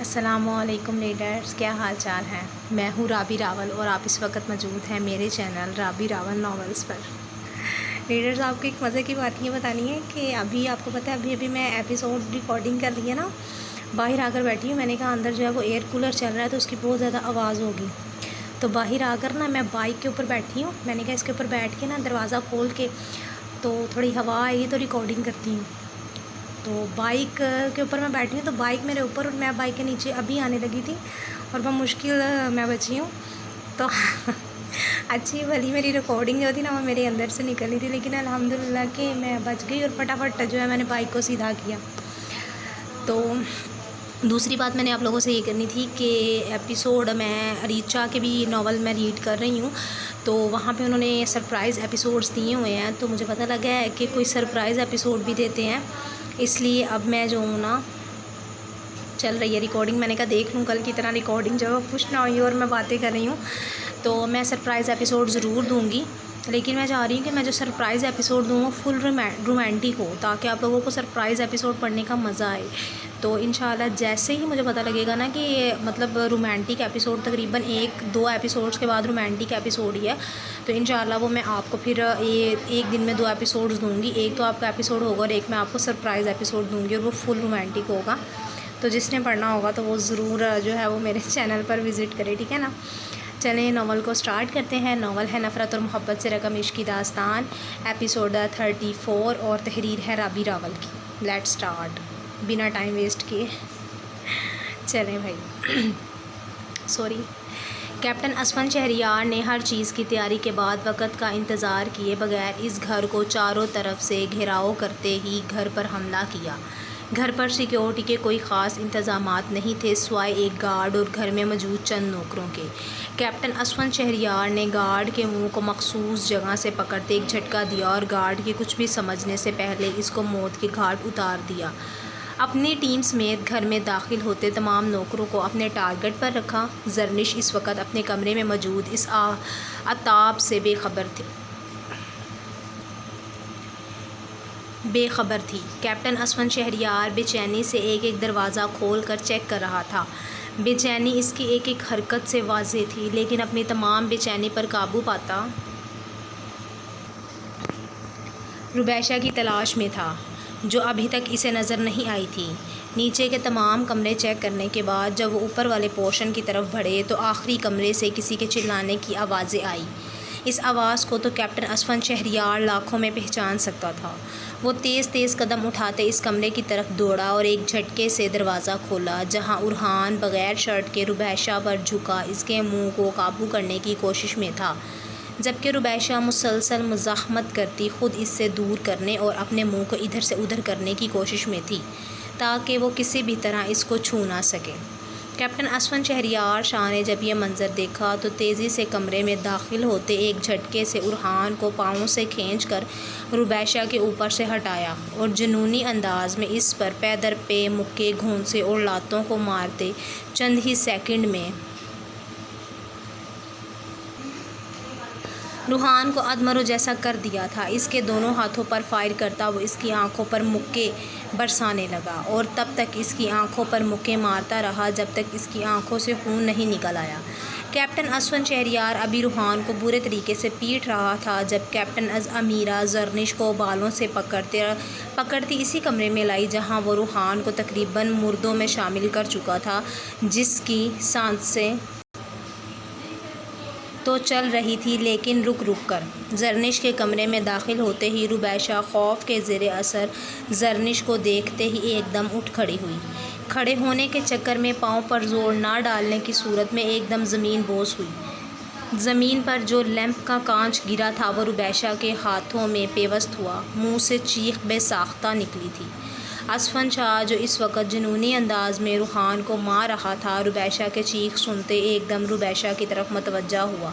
السلام علیکم ریڈرز، کیا حال چال ہیں؟ میں ہوں رابی راول اور آپ اس وقت موجود ہیں میرے چینل رابی راول ناولز پر۔ ریڈرز، آپ کو ایک مزے کی بات یہ بتانی ہے کہ ابھی آپ کو پتہ ہے ابھی میں ایپیسوڈ ریکارڈنگ کر لی ہے نا، باہر آ کر بیٹھی ہوں۔ میں نے کہا اندر جو ہے وہ ایئر کولر چل رہا ہے تو اس کی بہت زیادہ آواز ہوگی، تو باہر آ کر نا میں بائک کے اوپر بیٹھی ہوں۔ میں نے کہا اس کے اوپر بیٹھ کے نا دروازہ کھول کے تو تھوڑی ہوا آئی تو ریکارڈنگ کرتی ہوں۔ تو بائک کے اوپر میں بیٹھی ہوں تو بائک میرے اوپر اور میں بائک کے نیچے ابھی آنے لگی تھی اور بمشکل میں بچی ہوں۔ تو اچھی بھلی میری ریکارڈنگ جو تھی نا وہ میرے اندر سے نکلی تھی، لیکن الحمدللہ کہ میں بچ گئی اور فٹافٹ جو ہے میں نے بائک کو سیدھا کیا۔ تو دوسری بات میں نے آپ لوگوں سے یہ کرنی تھی کہ ایپیسوڈ میں ریچا کے بھی ناول میں ریڈ کر رہی ہوں، تو وہاں پہ انہوں نے سرپرائز ایپیسوڈز دیے ہوئے ہیں، تو مجھے پتہ لگا ہے کہ کوئی سرپرائز ایپیسوڈ بھی دیتے ہیں، اس لیے اب میں جو ہوں نا چل رہی ہے ریکارڈنگ۔ میں نے کہا دیکھ لوں کل کی طرح ریکارڈنگ جو ہے پوچھ نہ ہوئی اور میں باتیں کر رہی ہوں، تو میں سرپرائز ایپیسوڈ ضرور دوں گی، لیکن میں چاہ رہی ہوں کہ میں جو سرپرائز ایپیسوڈ دوں وہ فل رومانٹک ہو تاکہ آپ لوگوں کو سرپرائز ایپیسوڈ پڑھنے کا مزہ آئے۔ تو انشاءاللہ جیسے ہی مجھے پتہ لگے گا نا کہ مطلب رومانٹک ایپیسوڈ تقریباً 1-2 ایپیسوڈس کے بعد رومانٹک ایپیسوڈ ہی ہے، تو انشاءاللہ وہ میں آپ کو پھر ایک دن میں 2 ایپیسوڈز دوں گی۔ ایک تو آپ کا ایپیسوڈ ہوگا اور ایک میں آپ کو سرپرائز ایپیسوڈ دوں گی اور وہ فل رومانٹک ہوگا، تو جس نے پڑھنا ہوگا تو وہ ضرور جو ہے وہ میرے چینل پر وزٹ کرے، ٹھیک ہے نا۔ چلیں ناول کو سٹارٹ کرتے ہیں۔ ناول ہے نفرت اور محبت سے رقم عشق کی داستان، ایپیسوڈ 34 اور تحریر ہے رابی راول کی۔ لیٹ سٹارٹ بنا ٹائم ویسٹ کیے، چلیں بھائی۔ سوری۔ کیپٹن اسفن شہریار نے ہر چیز کی تیاری کے بعد وقت کا انتظار کیے بغیر اس گھر کو چاروں طرف سے گھیراؤ کرتے ہی گھر پر حملہ کیا۔ گھر پر سیکیورٹی کے کوئی خاص انتظامات نہیں تھے سوائے ایک گارڈ اور گھر میں موجود چند نوکروں کے۔ کیپٹن اسفن شہریار نے گارڈ کے منہ کو مخصوص جگہ سے پکڑتے ایک جھٹکا دیا اور گارڈ کے کچھ بھی سمجھنے سے پہلے اس کو موت کے گھاٹ اتار دیا۔ اپنی ٹیم سمیت گھر میں داخل ہوتے تمام نوکروں کو اپنے ٹارگٹ پر رکھا۔ زرنش اس وقت اپنے کمرے میں موجود اس عتاب سے بے خبر تھی۔ کیپٹن اسفن شہریار بے چینی سے ایک ایک دروازہ کھول کر چیک کر رہا تھا۔ بے چینی اس کی ایک ایک حرکت سے واضح تھی، لیکن اپنی تمام بے چینی پر قابو پاتا روبیشا کی تلاش میں تھا، جو ابھی تک اسے نظر نہیں آئی تھی۔ نیچے کے تمام کمرے چیک کرنے کے بعد جب وہ اوپر والے پورشن کی طرف بڑھے تو آخری کمرے سے کسی کے چلانے کی آوازیں آئی۔ اس آواز کو تو کیپٹن اسفن شہریار لاکھوں میں پہچان سکتا تھا۔ وہ تیز تیز قدم اٹھاتے اس کمرے کی طرف دوڑا اور ایک جھٹکے سے دروازہ کھولا، جہاں ارحان بغیر شرٹ کے روبیشا پر جھکا اس کے منہ کو قابو کرنے کی کوشش میں تھا، جبکہ روبیشا مسلسل مزاحمت کرتی خود اس سے دور کرنے اور اپنے منہ کو ادھر سے ادھر کرنے کی کوشش میں تھی تاکہ وہ کسی بھی طرح اس کو چھو نہ سکے۔ کیپٹن اسفن شہریار شاہ نے جب یہ منظر دیکھا تو تیزی سے کمرے میں داخل ہوتے ایک جھٹکے سے ارحان کو پاؤں سے کھینچ کر روبیشا کے اوپر سے ہٹایا اور جنونی انداز میں اس پر پے در پے مکے، گھونسے اور لاتوں کو مارتے چند ہی سیکنڈ میں روحان کو ادمرو جیسا کر دیا تھا۔ اس کے دونوں ہاتھوں پر فائر کرتا وہ اس کی آنکھوں پر مکے برسانے لگا اور تب تک اس کی آنکھوں پر مکے مارتا رہا جب تک اس کی آنکھوں سے خون نہیں نکل آیا۔ کیپٹن اسفن شہریار ابھی روحان کو برے طریقے سے پیٹ رہا تھا جب کیپٹن امیرہ زرنش کو بالوں سے پکڑتی اسی کمرے میں لائی جہاں وہ روحان کو تقریباً مردوں میں شامل کر چکا تھا، جس کی سانسیں تو چل رہی تھی لیکن رک رک کر۔ زرنش کے کمرے میں داخل ہوتے ہی روبیشا خوف کے زیر اثر زرنش کو دیکھتے ہی ایک دم اٹھ کھڑی ہوئی۔ کھڑے ہونے کے چکر میں پاؤں پر زور نہ ڈالنے کی صورت میں ایک دم زمین بوس ہوئی۔ زمین پر جو لیمپ کا کانچ گرا تھا وہ روبیشا کے ہاتھوں میں پیوست ہوا۔ منہ سے چیخ بے ساختہ نکلی تھی۔ اسفن شاہ جو اس وقت جنونی انداز میں روحان کو مار رہا تھا، روبیشا کے چیخ سنتے ایک دم روبیشا کی طرف متوجہ ہوا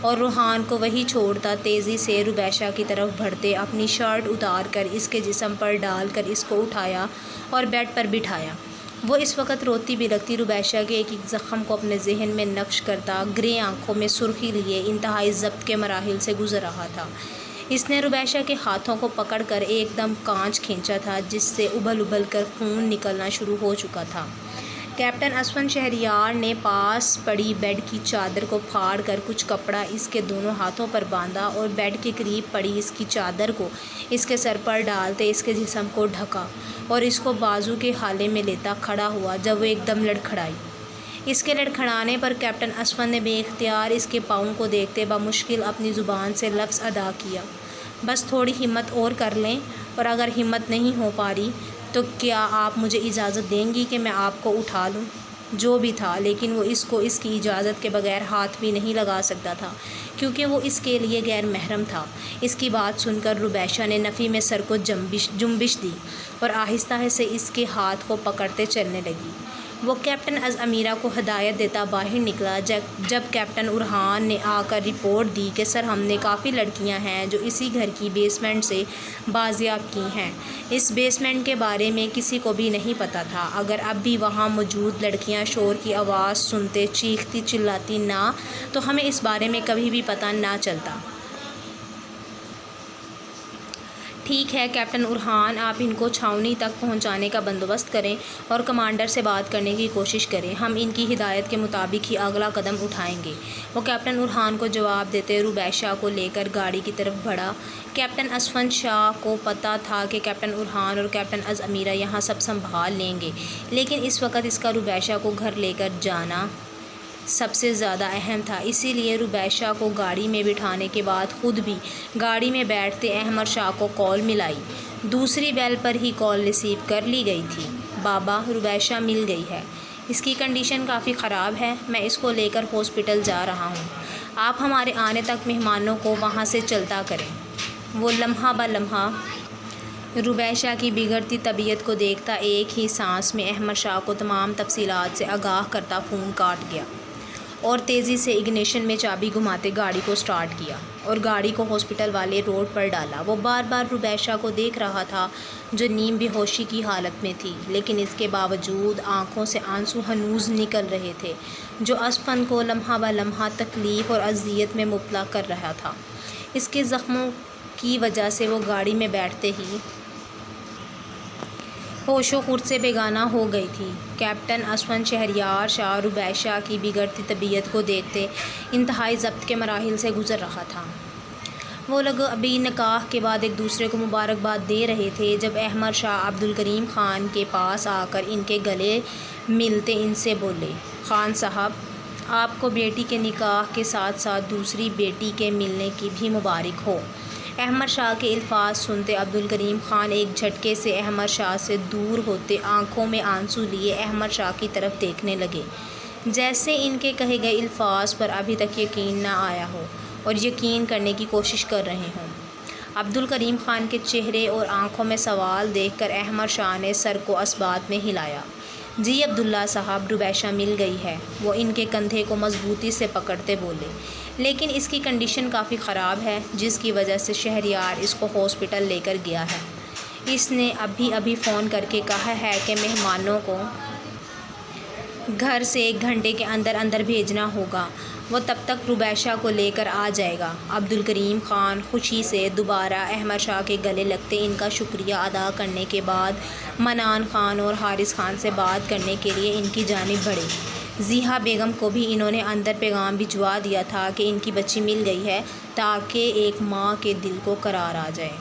اور روحان کو وہیں چھوڑتا تیزی سے روبیشا کی طرف بڑھتے اپنی شرٹ اتار کر اس کے جسم پر ڈال کر اس کو اٹھایا اور بیڈ پر بٹھایا۔ وہ اس وقت روتی بلکتی روبیشا کے ایک ایک زخم کو اپنے ذہن میں نقش کرتا گرے آنکھوں میں سرخی لیے انتہائی ضبط کے مراحل سے گزر رہا تھا۔ اس نے روبیشا کے ہاتھوں کو پکڑ کر ایک دم کانچ کھینچا تھا جس سے ابل ابل کر خون نکلنا شروع ہو چکا تھا۔ کیپٹن اسفن شہریار نے پاس پڑی بیڈ کی چادر کو پھاڑ کر کچھ کپڑا اس کے دونوں ہاتھوں پر باندھا اور بیڈ کے قریب پڑی اس کی چادر کو اس کے سر پر ڈالتے اس کے جسم کو ڈھکا اور اس کو بازو کے حالے میں لیتا کھڑا ہوا جب وہ ایک دم لڑکھڑائی۔ اس کے لڑکھڑانے پر کیپٹن اسفن نے بے اختیار اس کے پاؤں کو دیکھتے بمشکل اپنی زبان سے لفظ ادا کیا، بس تھوڑی ہمت اور کر لیں، اور اگر ہمت نہیں ہو پا رہی تو کیا آپ مجھے اجازت دیں گی کہ میں آپ کو اٹھا لوں؟ جو بھی تھا، لیکن وہ اس کو اس کی اجازت کے بغیر ہاتھ بھی نہیں لگا سکتا تھا کیونکہ وہ اس کے لیے غیر محرم تھا۔ اس کی بات سن کر روبیشہ نے نفی میں سر کو جنبش دی اور آہستہ سے اس کے ہاتھ کو پکڑتے چلنے لگی۔ وہ کیپٹن از امیرہ کو ہدایت دیتا باہر نکلا جب کیپٹن ارحان نے آ کر رپورٹ دی کہ سر ہم نے کافی لڑکیاں ہیں جو اسی گھر کی بیسمنٹ سے بازیاب کی ہیں۔ اس بیسمنٹ کے بارے میں کسی کو بھی نہیں پتہ تھا۔ اگر اب بھی وہاں موجود لڑکیاں شور کی آواز سنتے چیختی چلاتی نہ تو ہمیں اس بارے میں کبھی بھی پتہ نہ چلتا۔ ٹھیک ہے کیپٹن ارحان، آپ ان کو چھاؤنی تک پہنچانے کا بندوبست کریں اور کمانڈر سے بات کرنے کی کوشش کریں، ہم ان کی ہدایت کے مطابق ہی اگلا قدم اٹھائیں گے۔ وہ کیپٹن ارحان کو جواب دیتے روبیشہ کو لے کر گاڑی کی طرف بڑھا۔ کیپٹن اسفن شاہ کو پتہ تھا کہ کیپٹن ارحان اور کیپٹن از امیرہ یہاں سب سنبھال لیں گے، لیکن اس وقت اس کا روبیشہ کو گھر لے کر جانا سب سے زیادہ اہم تھا، اسی لیے روبیشہ کو گاڑی میں بٹھانے کے بعد خود بھی گاڑی میں بیٹھتے احمد شاہ کو کال ملائی۔ دوسری بیل پر ہی کال ریسیو کر لی گئی تھی۔ بابا، روبیشہ مل گئی ہے، اس کی کنڈیشن کافی خراب ہے، میں اس کو لے کر ہاسپٹل جا رہا ہوں، آپ ہمارے آنے تک مہمانوں کو وہاں سے چلتا کریں۔ وہ لمحہ بہ لمحہ روبیشہ کی بگڑتی طبیعت کو دیکھتا ایک ہی سانس میں احمد شاہ کو تمام تفصیلات سے آگاہ کرتا فون کاٹ گیا اور تیزی سے اگنیشن میں چابی گھماتے گاڑی کو سٹارٹ کیا اور گاڑی کو ہاسپٹل والے روڈ پر ڈالا۔ وہ بار بار روبیشہ کو دیکھ رہا تھا جو نیم بے ہوشی کی حالت میں تھی، لیکن اس کے باوجود آنکھوں سے آنسو ہنوز نکل رہے تھے جو اسفن کو لمحہ بہ لمحہ تکلیف اور اذیت میں مبتلا کر رہا تھا۔ اس کے زخموں کی وجہ سے وہ گاڑی میں بیٹھتے ہی ہوش و خرد سے بیگانہ ہو گئی تھی۔ کیپٹن اسفن شہریار شاہ روبیشہ کی بگڑتی طبیعت کو دیکھتے انتہائی ضبط کے مراحل سے گزر رہا تھا۔ وہ لوگ ابھی نکاح کے بعد ایک دوسرے کو مبارکباد دے رہے تھے جب احمد شاہ عبدالکریم خان کے پاس آ کر ان کے گلے ملتے ان سے بولے، خان صاحب، آپ کو بیٹی کے نکاح کے ساتھ ساتھ دوسری بیٹی کے ملنے کی بھی مبارک ہو۔ احمد شاہ کے الفاظ سنتے عبدالکریم خان ایک جھٹکے سے احمد شاہ سے دور ہوتے آنکھوں میں آنسو لیے احمد شاہ کی طرف دیکھنے لگے، جیسے ان کے کہے گئے الفاظ پر ابھی تک یقین نہ آیا ہو اور یقین کرنے کی کوشش کر رہے ہوں۔ عبدالکریم خان کے چہرے اور آنکھوں میں سوال دیکھ کر احمد شاہ نے سر کو اثبات میں ہلایا۔ جی عبداللہ صاحب، روبیشہ مل گئی ہے، وہ ان کے کندھے کو مضبوطی سے پکڑتے بولے، لیکن اس کی کنڈیشن کافی خراب ہے جس کی وجہ سے شہریار اس کو ہاسپٹل لے کر گیا ہے۔ اس نے ابھی فون کر کے کہا ہے کہ مہمانوں کو گھر سے 1 گھنٹے کے اندر اندر بھیجنا ہوگا، وہ تب تک روبیشہ کو لے کر آ جائے گا۔ عبدالکریم خان خوشی سے دوبارہ احمد شاہ کے گلے لگتے ان کا شکریہ ادا کرنے کے بعد منان خان اور حارث خان سے بات کرنے کے لیے ان کی جانب بڑھے۔ ضیاء بیگم کو بھی انہوں نے اندر پیغام بھجوا دیا تھا کہ ان کی بچی مل گئی ہے تاکہ ایک ماں کے دل کو قرار آ جائے۔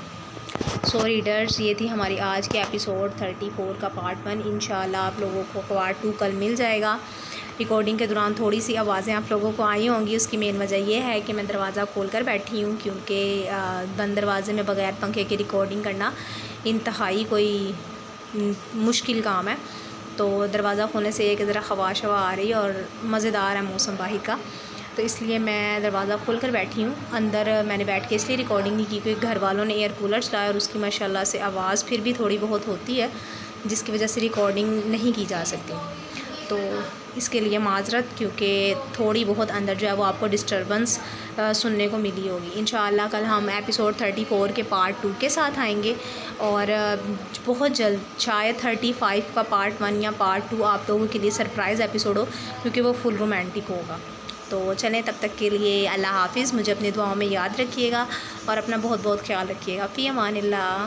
سو ریڈرز، یہ تھی ہماری آج کے ایپیسوڈ 34 کا پارٹ 1۔ انشاءاللہ آپ لوگوں کو پارٹ 2 کل مل جائے گا۔ ریکارڈنگ کے دوران تھوڑی سی آوازیں آپ لوگوں کو آئی ہوں گی، اس کی مین وجہ یہ ہے کہ میں دروازہ کھول کر بیٹھی ہوں، کیونکہ بند دروازے میں بغیر پنکھے کی ریکارڈنگ کرنا انتہائی کوئی مشکل کام ہے، تو دروازہ کھولنے سے ایک ذرا ہوا آ رہی اور مزیدار ہے موسم باہر کا، تو اس لیے میں دروازہ کھول کر بیٹھی ہوں۔ اندر میں نے بیٹھ کے اس لیے ریکارڈنگ نہیں کی کیونکہ گھر والوں نے ایئر کولر چلایا اور اس کی ماشاءاللہ سے آواز پھر بھی تھوڑی بہت ہوتی ہے جس کی وجہ سے ریکارڈنگ نہیں کی جا سکتی، تو اس کے لیے معذرت، کیونکہ تھوڑی بہت اندر جو ہے وہ آپ کو ڈسٹربنس سننے کو ملی ہوگی۔ انشاءاللہ کل ہم ایپیسوڈ 34 کے پارٹ 2 کے ساتھ آئیں گے اور بہت جلد شاید 35 کا پارٹ 1 یا پارٹ 2 آپ لوگوں کے لیے سرپرائز ایپیسوڈ ہو، کیونکہ وہ فل رومانٹک ہوگا۔ تو چلیں تب تک کے لیے اللہ حافظ، مجھے اپنی دعاؤں میں یاد رکھیے گا اور اپنا بہت بہت خیال رکھیے گا۔ فی امان اللہ۔